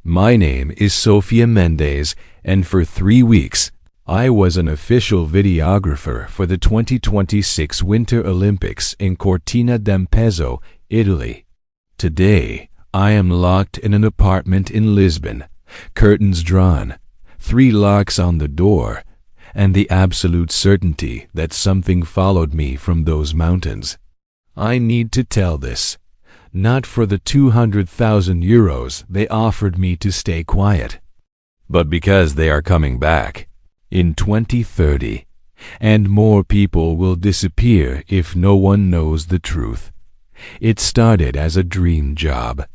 My name is Sofia Mendez, and for 3 weeks, I was an official videographer for the 2026 Winter Olympics in Cortina d'Ampezzo, Italy. Today, I am locked in an apartment in Lisbon, curtains drawn, 3 locks on the door, and the absolute certainty that something followed me from those mountains. I need to tell this, not for the 200,000 euros they offered me to stay quiet, but because they are coming back in 2030, and more people will disappear if no one knows the truth. It started as a dream job.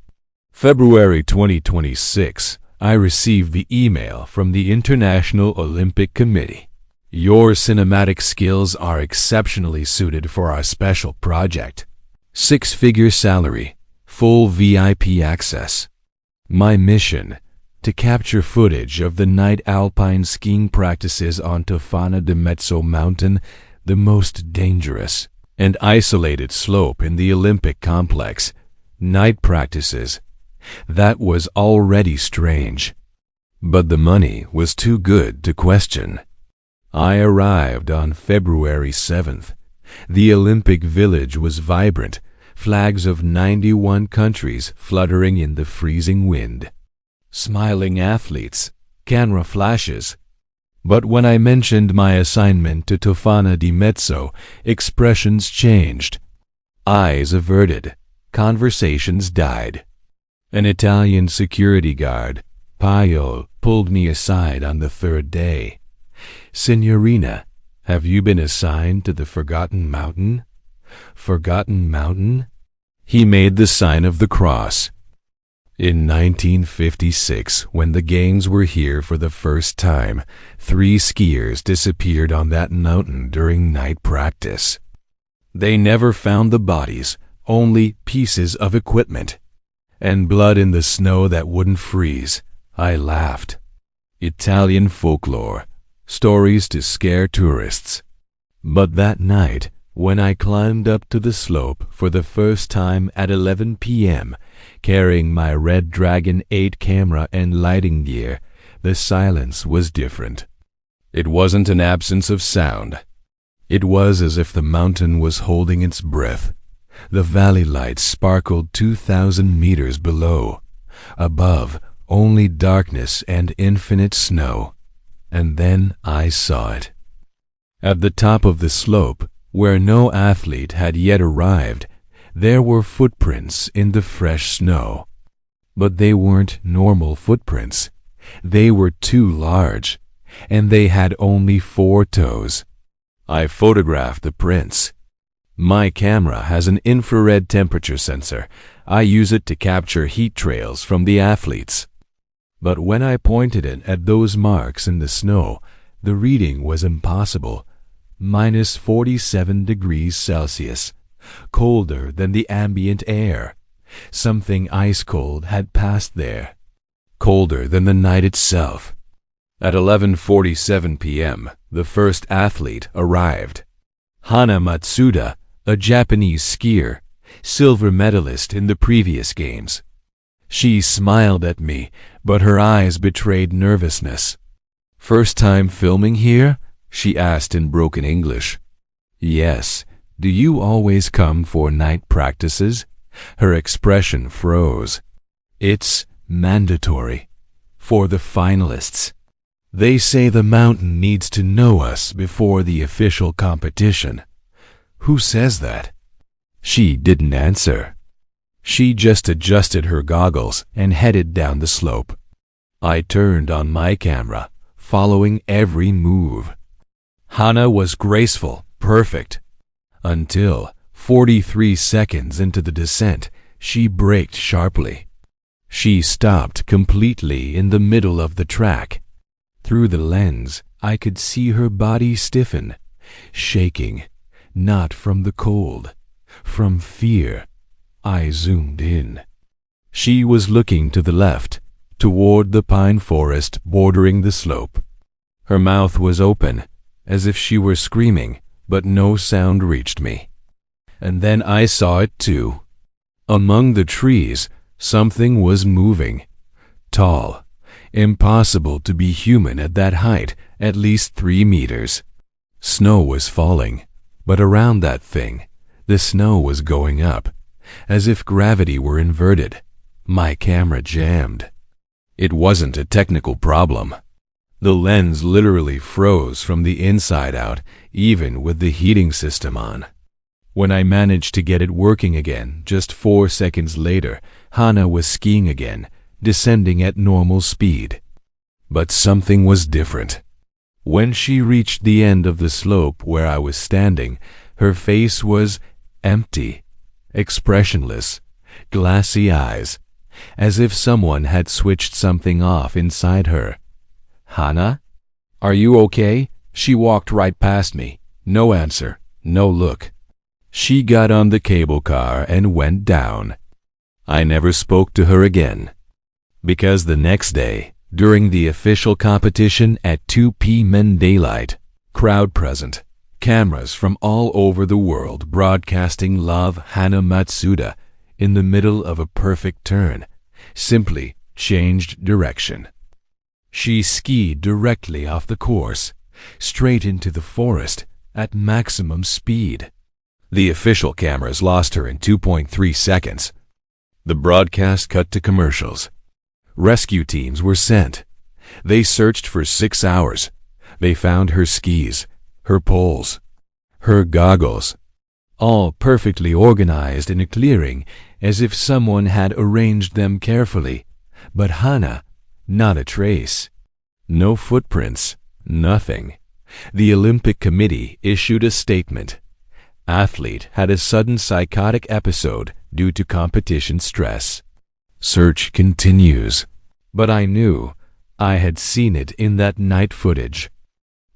February 2026, I received the email from the International Olympic Committee. Your cinematic skills are exceptionally suited for our special project. 6-figure salary, full VIP access. My mission: to capture footage of the night alpine skiing practices on Tofana di Mezzo mountain, the most dangerous and isolated slope in the Olympic complex. Night practices. That was already strange. But the money was too good to question. I arrived on February 7th. The Olympic Village was vibrant, flags of 91 countries fluttering in the freezing wind. Smiling athletes, camera flashes. But when I mentioned my assignment to Tofana di Mezzo, expressions changed. Eyes averted. Conversations died. An Italian security guard, Paio, pulled me aside on the 3rd day. "Signorina, have you been assigned to the Forgotten Mountain?" Forgotten Mountain? He made the sign of the cross. In 1956, when the Games were here for the first time, 3 skiers disappeared on that mountain during night practice. They never found the bodies, only pieces of equipment. And blood in the snow that wouldn't freeze. I laughed. Italian folklore, stories to scare tourists. But that night, when I climbed up to the slope for the first time at 11 p.m., carrying my Red Dragon 8 camera and lighting gear, the silence was different. It wasn't an absence of sound. It was as if the mountain was holding its breath. The valley lights sparkled 2,000 meters below. Above, only darkness and infinite snow. And then I saw it. At the top of the slope, where no athlete had yet arrived, there were footprints in the fresh snow. But they weren't normal footprints. They were too large, and they had only 4 toes. I photographed the prints. My camera has an infrared temperature sensor. I use it to capture heat trails from the athletes. But when I pointed it at those marks in the snow, the reading was impossible. Minus 47 degrees Celsius, colder than the ambient air. Something ice cold had passed there, colder than the night itself. At 11:47 p.m., the first athlete arrived. Hana Matsuda, a Japanese skier, silver medalist in the previous games. She smiled at me, but her eyes betrayed nervousness. "First time filming here?" she asked in broken English. "Yes. Do you always come for night practices?" Her expression froze. "It's mandatory. For the finalists. They say the mountain needs to know us before the official competition." "Who says that?" She didn't answer. She just adjusted her goggles and headed down the slope. I turned on my camera, following every move. Hana was graceful, perfect. Until, 43 seconds into the descent, she braked sharply. She stopped completely in the middle of the track. Through the lens, I could see her body stiffen, shaking, not from the cold, from fear. I zoomed in. She was looking to the left, toward the pine forest bordering the slope. Her mouth was open, as if she were screaming, but no sound reached me. And then I saw it too. Among the trees, something was moving. Tall. Impossible to be human at that height, at least 3 meters. Snow was falling, but around that thing, the snow was going up, as if gravity were inverted. My camera jammed. It wasn't a technical problem. The lens literally froze from the inside out, even with the heating system on. When I managed to get it working again, just 4 seconds later, Hana was skiing again, descending at normal speed. But something was different. When she reached the end of the slope where I was standing, her face was empty, expressionless, glassy eyes, as if someone had switched something off inside her. "Hana? Are you okay?" She walked right past me. No answer, no look. She got on the cable car and went down. I never spoke to her again. Because the next day, during the official competition at 2 p.m. daylight, crowd present, cameras from all over the world broadcasting Love Hana Matsuda in the middle of a perfect turn, simply changed direction. She skied directly off the course, straight into the forest at maximum speed. The official cameras lost her in 2.3 seconds. The broadcast cut to commercials. Rescue teams were sent. They searched for 6 hours. They found her skis, her poles, her goggles, all perfectly organized in a clearing as if someone had arranged them carefully. But Hana, not a trace. No footprints, nothing. The Olympic Committee issued a statement. Athlete had a sudden psychotic episode due to competition stress. Search continues. But I knew. I had seen it in that night footage.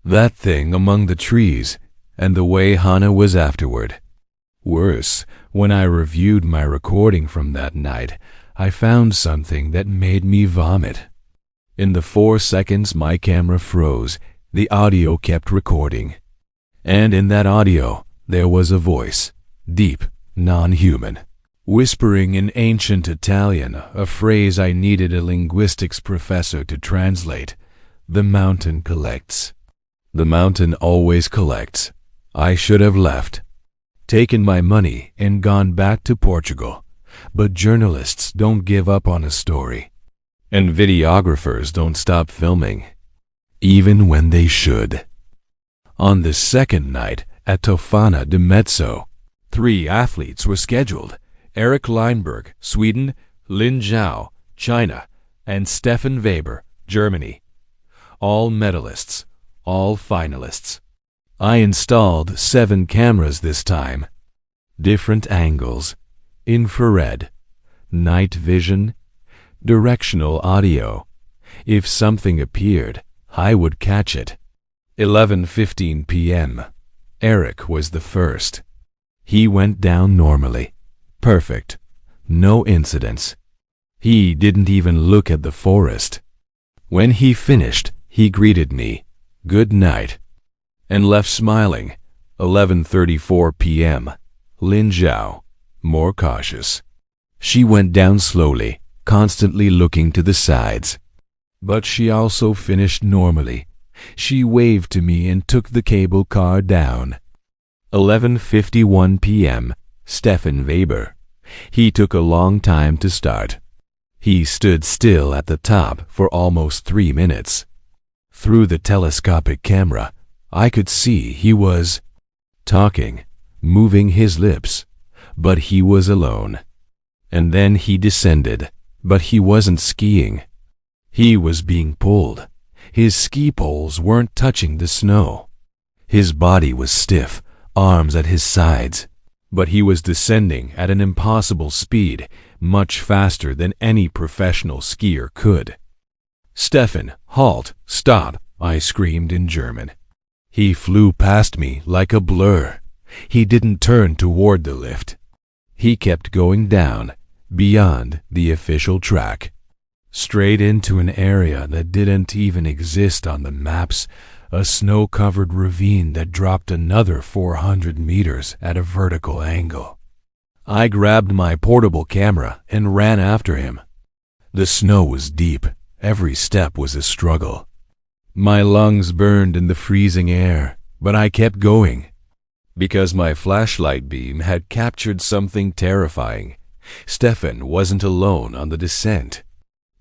That thing among the trees, and the way Hana was afterward. Worse, when I reviewed my recording from that night, I found something that made me vomit. In the 4 seconds my camera froze, the audio kept recording. And in that audio, there was a voice, deep, non-human, whispering in ancient Italian, a phrase I needed a linguistics professor to translate. The mountain collects. The mountain always collects. I should have left, taken my money and gone back to Portugal. But journalists don't give up on a story. And videographers don't stop filming, even when they should. On the second night at Tofana di Mezzo, 3 athletes were scheduled. Erik Leinberg, Sweden, Lin Zhao, China, and Stefan Weber, Germany. All medalists, all finalists. I installed 7 cameras this time. Different angles, infrared, night vision, directional audio. If something appeared, I would catch it. 11:15 p.m. Erik was the first. He went down normally. Perfect. No incidents. He didn't even look at the forest. When he finished, he greeted me, "Good night," and left smiling. 11:34 p.m. Lin Zhao, more cautious. She went down slowly, constantly looking to the sides. But she also finished normally. She waved to me and took the cable car down. 11:51 p.m. Stefan Weber. He took a long time to start. He stood still at the top for almost 3 minutes. Through the telescopic camera, I could see he was talking, moving his lips, but he was alone. And then he descended, but he wasn't skiing. He was being pulled. His ski poles weren't touching the snow. His body was stiff, arms at his sides. But he was descending at an impossible speed, much faster than any professional skier could. "Stefan, halt, stop," I screamed in German. He flew past me like a blur. He didn't turn toward the lift. He kept going down, beyond the official track, straight into an area that didn't even exist on the maps, a snow-covered ravine that dropped another 400 meters at a vertical angle. I grabbed my portable camera and ran after him. The snow was deep. Every step was a struggle. My lungs burned in the freezing air, but I kept going. Because my flashlight beam had captured something terrifying. Stefan wasn't alone on the descent.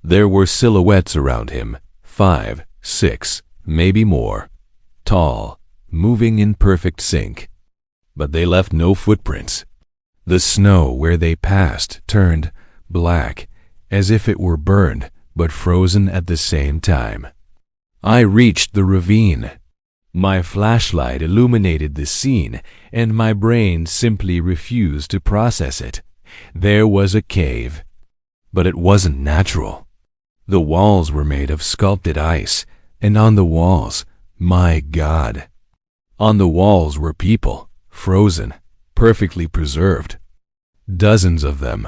There were silhouettes around him, 5, 6, maybe more. Tall, moving in perfect sync. But they left no footprints. The snow where they passed turned black, as if it were burned but frozen at the same time. I reached the ravine. My flashlight illuminated the scene, and my brain simply refused to process it. There was a cave. But it wasn't natural. The walls were made of sculpted ice, and on the walls, my God. On the walls were people, frozen, perfectly preserved. Dozens of them,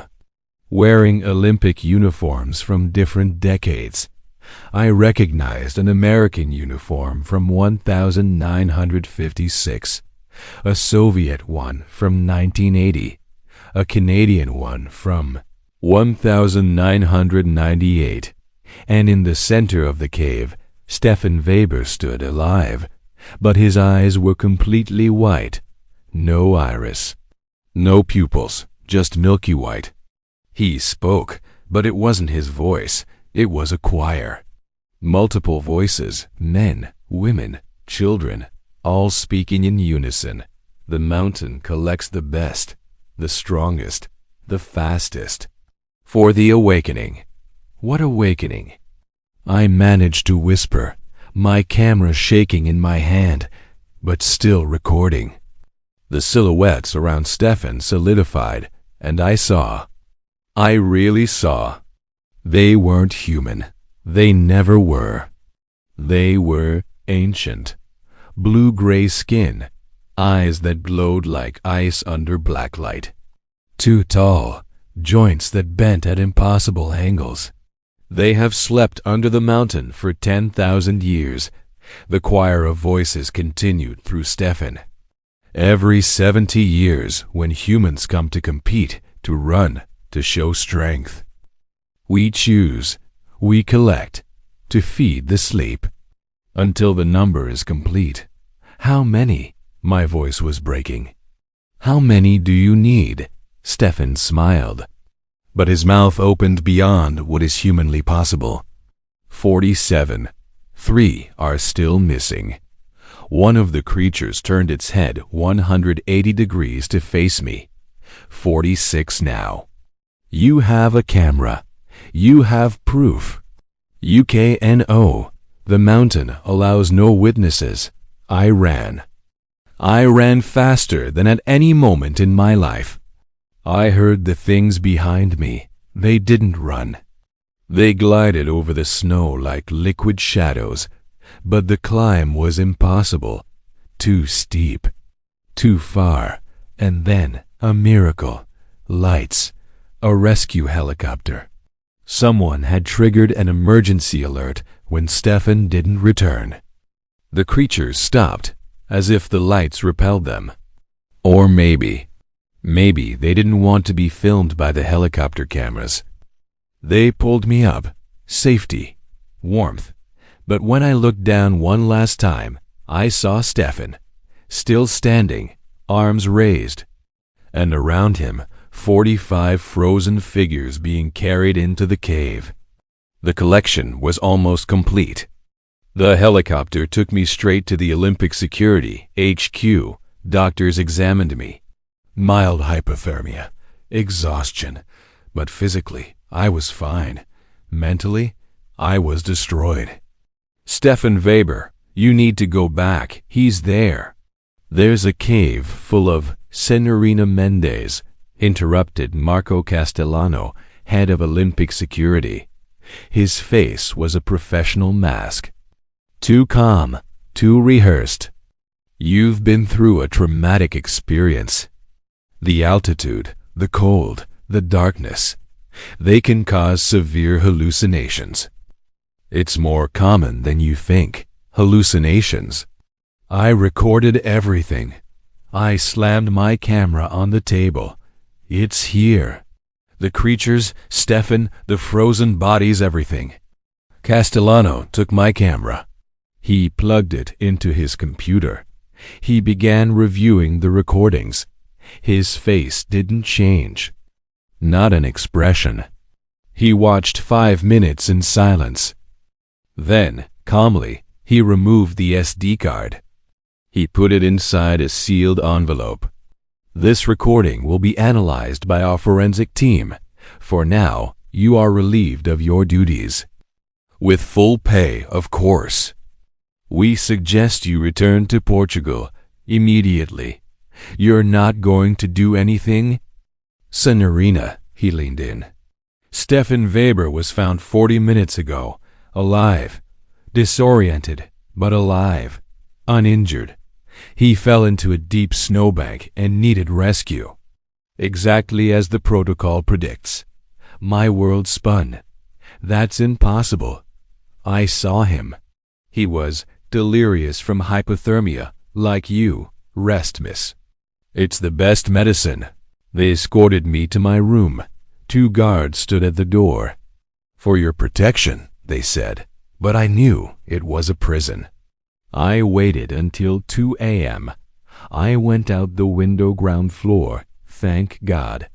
wearing Olympic uniforms from different decades. I recognized an American uniform from 1956, a Soviet one from 1980, a Canadian one from 1998, and in the center of the cave, Stefan Weber stood alive, but his eyes were completely white, no iris, no pupils, just milky white. He spoke, but it wasn't his voice, it was a choir. Multiple voices, men, women, children, all speaking in unison. The mountain collects the best, the strongest, the fastest. For the awakening. What awakening? I managed to whisper, my camera shaking in my hand, but still recording. The silhouettes around Stefan solidified, and I really saw. They weren't human. They never were. They were ancient. Blue-gray skin, eyes that glowed like ice under black light. Too tall, joints that bent at impossible angles. They have slept under the mountain for 10,000 years. The choir of voices continued through Stefan. Every 70 years, when humans come to compete, to run, to show strength. We choose, we collect, to feed the sleep, until the number is complete. How many? My voice was breaking. How many do you need? Stefan smiled, but his mouth opened beyond what is humanly possible. 47. 3 are still missing. One of the creatures turned its head 180 degrees to face me. 46 now. You have a camera. You have proof. UKNO. The mountain allows no witnesses. I ran. I ran faster than at any moment in my life. I heard the things behind me. They didn't run. They glided over the snow like liquid shadows, but the climb was impossible. Too steep. Too far. And then a miracle. Lights. A rescue helicopter. Someone had triggered an emergency alert when Stefan didn't return. The creatures stopped, as if the lights repelled them. Or maybe they didn't want to be filmed by the helicopter cameras. They pulled me up. Safety. Warmth. But when I looked down one last time, I saw Stefan, still standing, arms raised, and around him 45 frozen figures being carried into the cave. The collection was almost complete. The helicopter took me straight to the Olympic Security, HQ. Doctors examined me. Mild hypothermia, exhaustion, but physically, I was fine. Mentally, I was destroyed. Stefan Weber, you need to go back. He's there. There's a cave full of Senorina Mendez, interrupted Marco Castellano, head of Olympic Security. His face was a professional mask. Too calm, too rehearsed. You've been through a traumatic experience. The altitude, the cold, the darkness, they can cause severe hallucinations. It's more common than you think, hallucinations. I recorded everything. I slammed my camera on the table. It's here. The creatures, Stefan, the frozen bodies, everything. Castellano took my camera. He plugged it into his computer. He began reviewing the recordings. His face didn't change. Not an expression. He watched 5 minutes in silence. Then, calmly, he removed the SD card. He put it inside a sealed envelope. This recording will be analyzed by our forensic team. For now, you are relieved of your duties. With full pay, of course. We suggest you return to Portugal immediately. You're not going to do anything? Signorina, he leaned in. Stefan Weber was found 40 minutes ago, alive, disoriented, but alive, uninjured. He fell into a deep snowbank and needed rescue. Exactly as the protocol predicts. My world spun. That's impossible. I saw him. He was delirious from hypothermia, like you. Rest, miss. It's the best medicine. They escorted me to my room. 2 guards stood at the door. For your protection, they said, but I knew it was a prison. I waited until 2 a.m. I went out the window ground floor, thank God.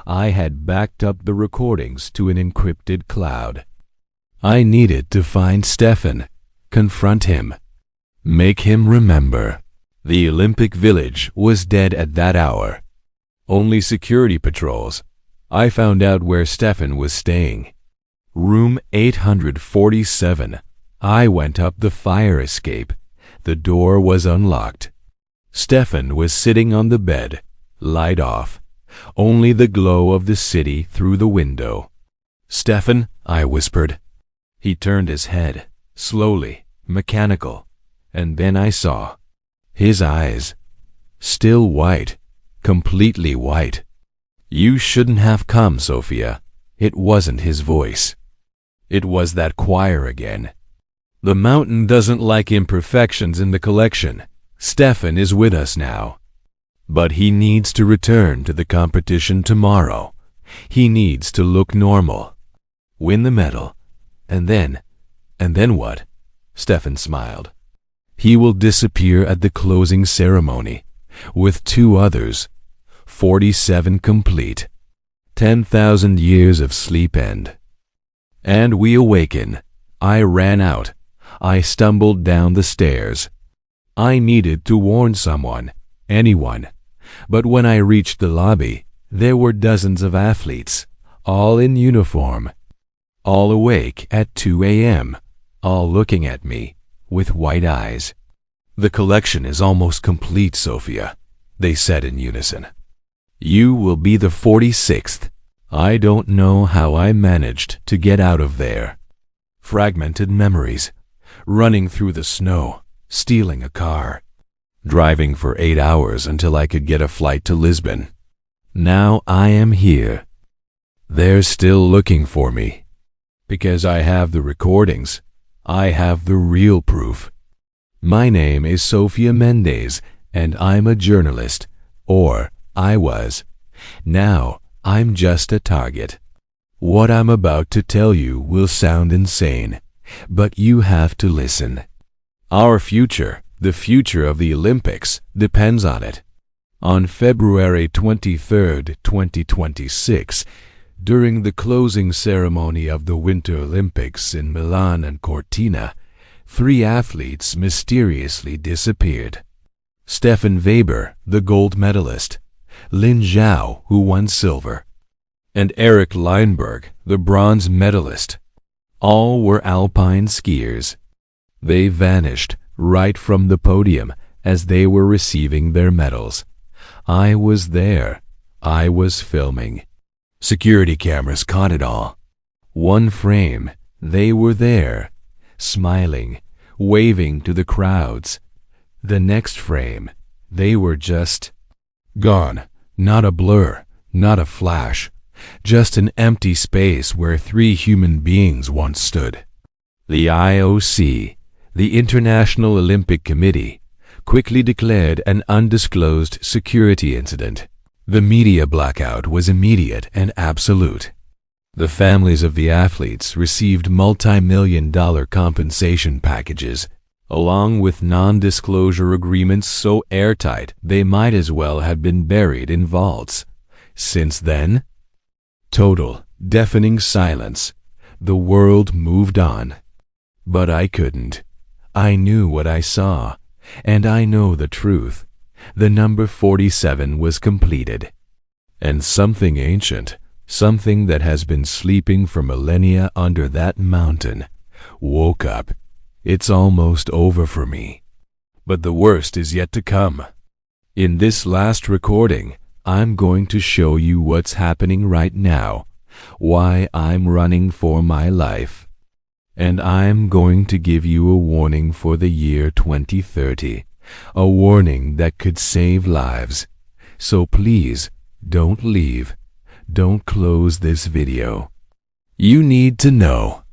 I had backed up the recordings to an encrypted cloud. I needed to find Stefan, confront him, make him remember. The Olympic Village was dead at that hour. Only security patrols. I found out where Stefan was staying. Room 847. I went up the fire escape. The door was unlocked. Stefan was sitting on the bed, light off. Only the glow of the city through the window. Stefan, I whispered. He turned his head, slowly, mechanical, and then I saw his eyes, still white, completely white. You shouldn't have come, Sophia. It wasn't his voice. It was that choir again. The mountain doesn't like imperfections in the collection. Stefan is with us now. But he needs to return to the competition tomorrow. He needs to look normal. Win the medal. And then what? Stefan smiled. He will disappear at the closing ceremony, with 2 others. 47 complete. 10,000 years of sleep end. And we awaken. I ran out. I stumbled down the stairs. I needed to warn someone, anyone. But when I reached the lobby, there were dozens of athletes, all in uniform, all awake at 2 a.m., all looking at me with white eyes. The collection is almost complete, Sophia, they said in unison. You will be the 46th. I don't know how I managed to get out of there. Fragmented memories, running through the snow, stealing a car, driving for 8 hours until I could get a flight to Lisbon. Now I am here. They're still looking for me. Because I have the recordings. I have the real proof. My name is Sofia Mendes, and I'm a journalist. Or I was. Now I'm just a target. What I'm about to tell you will sound insane, but you have to listen. Our future, the future of the Olympics, depends on it. On February 23, 2026, during the closing ceremony of the Winter Olympics in Milan and Cortina, 3 athletes mysteriously disappeared. Stefan Weber, the gold medalist, Lin Zhao, who won silver, and Eric Leinberg, the bronze medalist. All were alpine skiers. They vanished right from the podium as they were receiving their medals. I was there. I was filming. Security cameras caught it all. One frame, they were there, smiling, waving to the crowds. The next frame, they were just gone. Not a blur, not a flash, just an empty space where 3 human beings once stood. The IOC, the International Olympic Committee, quickly declared an undisclosed security incident. The media blackout was immediate and absolute. The families of the athletes received multi-million-dollar compensation packages, along with non-disclosure agreements so airtight they might as well have been buried in vaults. Since then, total, deafening silence. The world moved on. But I couldn't. I knew what I saw, and I know the truth. The number 47 was completed. And something ancient, something that has been sleeping for millennia under that mountain, woke up. It's almost over for me. But the worst is yet to come. In this last recording, I'm going to show you what's happening right now, why I'm running for my life. And I'm going to give you a warning for the year 2030, a warning that could save lives. So please, don't leave. Don't close this video. You need to know.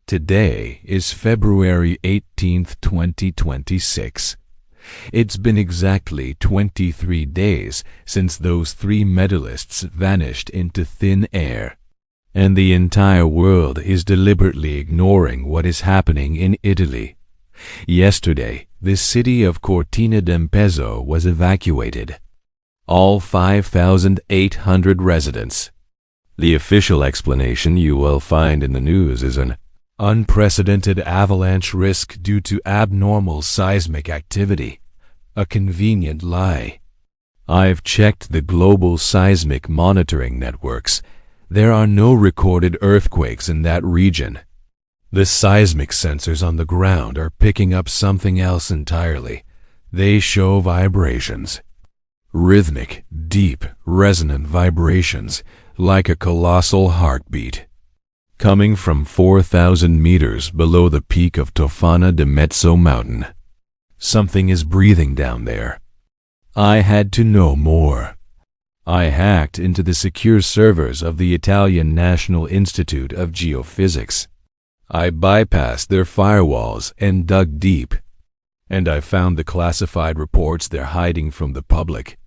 Today is February 18th, 2026. It's been exactly 23 days since those 3 medalists vanished into thin air. And the entire world is deliberately ignoring what is happening in Italy. Yesterday, the city of Cortina d'Ampezzo was evacuated. All 5,800 residents. The official explanation you will find in the news is an unprecedented avalanche risk due to abnormal seismic activity. A convenient lie. I've checked the global seismic monitoring networks. There are no recorded earthquakes in that region. The seismic sensors on the ground are picking up something else entirely. They show vibrations. Rhythmic, deep, resonant vibrations, like a colossal heartbeat. Coming from 4,000 meters below the peak of Tofana di Mezzo mountain. Something is breathing down there. I had to know more. I hacked into the secure servers of the Italian National Institute of Geophysics. I bypassed their firewalls and dug deep. And I found the classified reports they're hiding from the public.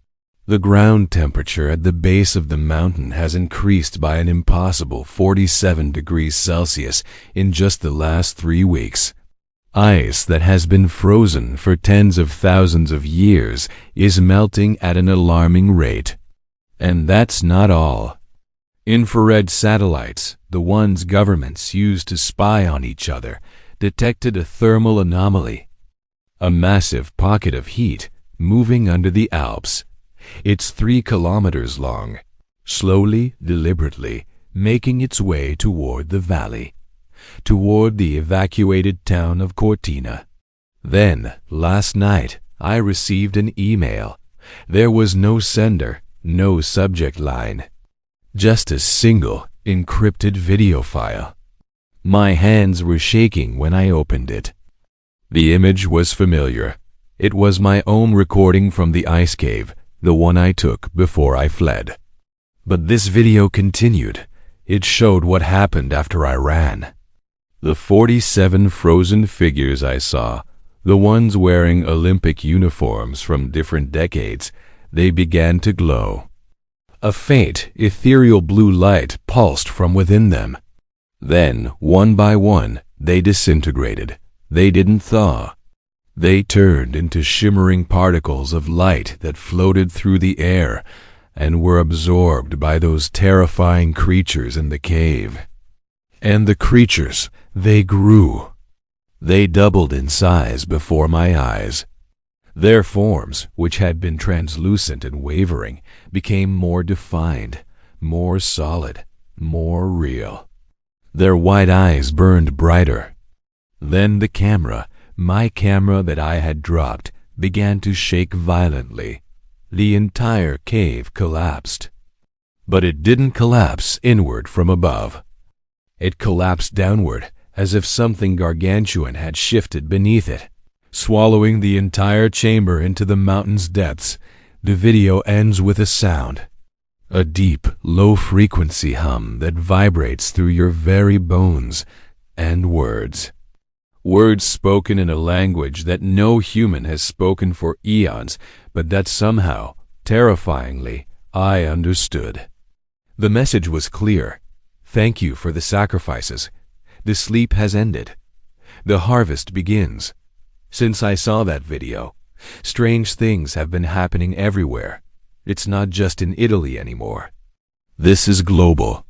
The ground temperature at the base of the mountain has increased by an impossible 47 degrees Celsius in just the last 3 weeks. Ice that has been frozen for tens of thousands of years is melting at an alarming rate. And that's not all. Infrared satellites, the ones governments use to spy on each other, detected a thermal anomaly. A massive pocket of heat moving under the Alps. It's 3 kilometers long, slowly, deliberately, making its way toward the valley, toward the evacuated town of Cortina. Then, last night, I received an email. There was no sender, no subject line. Just a single, encrypted video file. My hands were shaking when I opened it. The image was familiar. It was my own recording from the ice cave, the one I took before I fled. But this video continued. It showed what happened after I ran. The 47 frozen figures I saw, the ones wearing Olympic uniforms from different decades, they began to glow. A faint, ethereal blue light pulsed from within them. Then, one by one, they disintegrated. They didn't thaw. They turned into shimmering particles of light that floated through the air and were absorbed by those terrifying creatures in the cave. And the creatures, they grew. They doubled in size before my eyes. Their forms, which had been translucent and wavering, became more defined, more solid, more real. Their white eyes burned brighter. Then the camera, my camera that I had dropped, began to shake violently. The entire cave collapsed. But it didn't collapse inward from above. It collapsed downward, as if something gargantuan had shifted beneath it, swallowing the entire chamber into the mountain's depths. The video ends with a sound. A deep, low-frequency hum that vibrates through your very bones, and words. Words spoken in a language that no human has spoken for eons, but that somehow, terrifyingly, I understood. The message was clear. Thank you for the sacrifices. The sleep has ended. The harvest begins. Since I saw that video, strange things have been happening everywhere. It's not just in Italy anymore. This is global.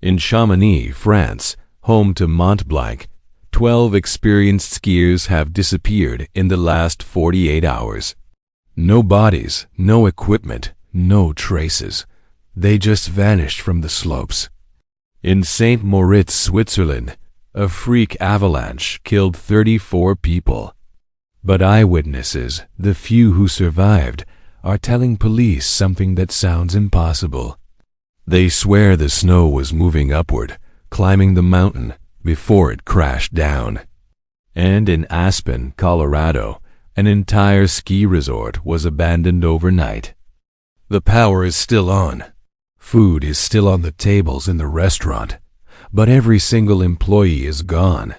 In Chamonix, France, home to Mont Blanc, 12 experienced skiers have disappeared in the last 48 hours. No bodies, no equipment, no traces. They just vanished from the slopes. In St. Moritz, Switzerland, a freak avalanche killed 34 people. But eyewitnesses, the few who survived, are telling police something that sounds impossible. They swear the snow was moving upward, climbing the mountain, before it crashed down. And in Aspen, Colorado, an entire ski resort was abandoned overnight. The power is still on. Food is still on the tables in the restaurant, but every single employee is gone.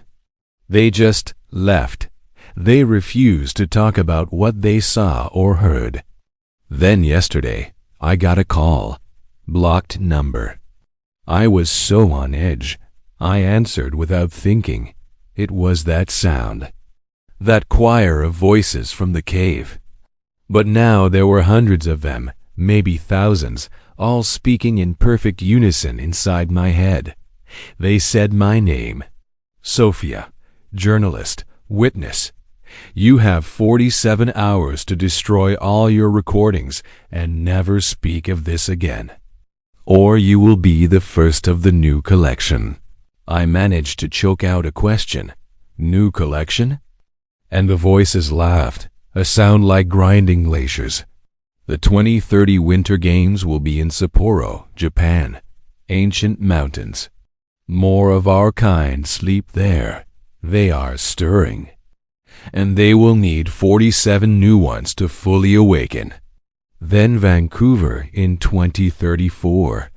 They just left. They refuse to talk about what they saw or heard. Then yesterday, I got a call. Blocked number. I was so on edge. I answered without thinking. It was that sound. That choir of voices from the cave. But now there were hundreds of them, maybe thousands, all speaking in perfect unison inside my head. They said my name. Sofia, journalist, witness. You have 47 hours to destroy all your recordings and never speak of this again. Or you will be the first of the new collection. I managed to choke out a question. New collection? And the voices laughed, a sound like grinding glaciers. The 2030 Winter Games will be in Sapporo, Japan. Ancient mountains. More of our kind sleep there. They are stirring. And they will need 47 new ones to fully awaken. Then Vancouver in 2034.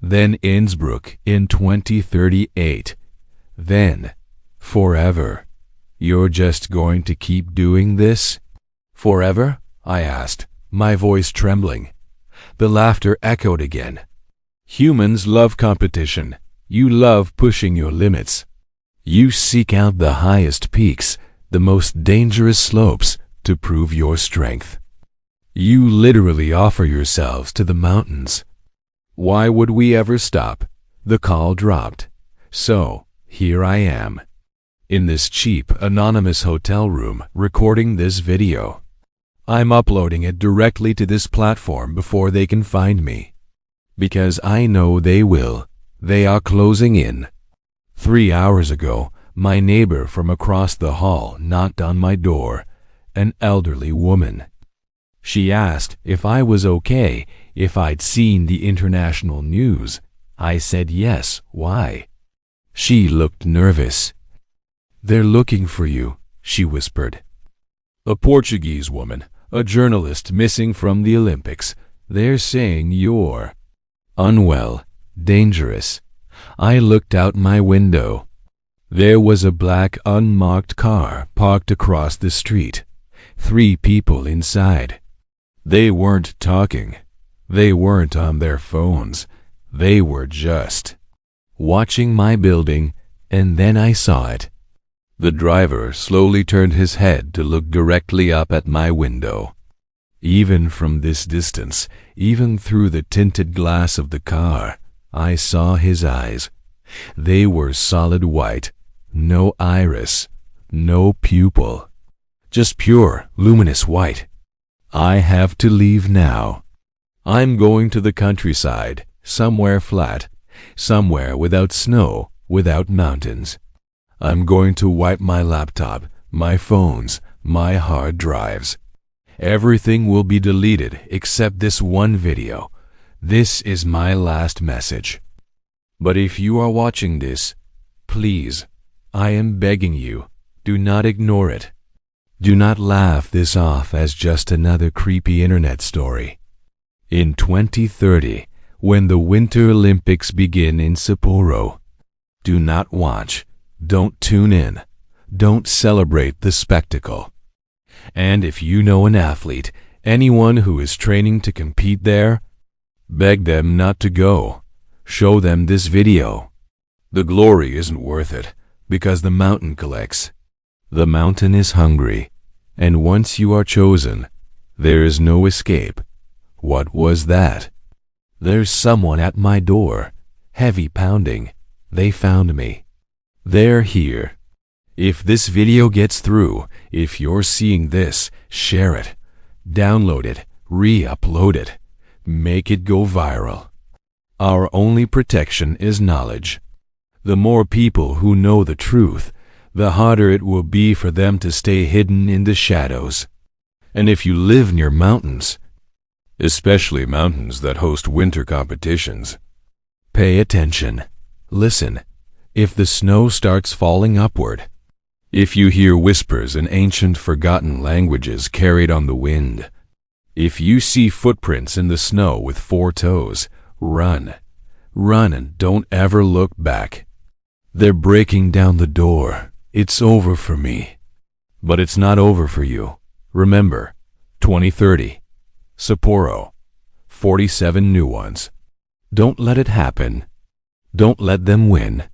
Then Innsbruck in 2038. Then forever. You're just going to keep doing this? Forever? I asked, my voice trembling. The laughter echoed again. Humans love competition. You love pushing your limits. You seek out the highest peaks, the most dangerous slopes, to prove your strength. You literally offer yourselves to the mountains. Why would we ever stop? The call dropped. So, here I am. In this cheap, anonymous hotel room, recording this video. I'm uploading it directly to this platform before they can find me. Because I know they will. They are closing in. 3 hours ago, my neighbor from across the hall knocked on my door, an elderly woman. She asked if I was okay, if I'd seen the international news. I said yes. Why? She looked nervous. They're looking for you, she whispered. A Portuguese woman, a journalist missing from the Olympics. They're saying you're unwell, dangerous. I looked out my window. There was a black unmarked car parked across the street. 3 people inside. They weren't talking. They weren't on their phones. They were just watching my building, and then I saw it. The driver slowly turned his head to look directly up at my window. Even from this distance, even through the tinted glass of the car, I saw his eyes. They were solid white, no iris, no pupil. Just pure, luminous white. I have to leave now. I'm going to the countryside, somewhere flat, somewhere without snow, without mountains. I'm going to wipe my laptop, my phones, my hard drives. Everything will be deleted except this one video. This is my last message. But if you are watching this, please, I am begging you, do not ignore it. Do not laugh this off as just another creepy internet story. In 2030, when the Winter Olympics begin in Sapporo, do not watch, don't tune in, don't celebrate the spectacle. And if you know an athlete, anyone who is training to compete there, Beg them not to go. Show them this video. The glory isn't worth it, because the mountain collects. The mountain is hungry, and once you are chosen, there is no escape. What was that? There's someone at my door, heavy pounding. They found me. They're here. If this video gets through, if you're seeing this, share it, download it, re-upload it, make it go viral. Our only protection is knowledge. The more people who know the truth, the harder it will be for them to stay hidden in the shadows. And if you live near mountains, especially mountains that host winter competitions, pay attention. Listen. If the snow starts falling upward, if you hear whispers in ancient forgotten languages carried on the wind, if you see footprints in the snow with 4 toes, run. Run and don't ever look back. They're breaking down the door. It's over for me. But it's not over for you. Remember, 2030. Sapporo. 47 new ones. Don't let it happen. Don't let them win.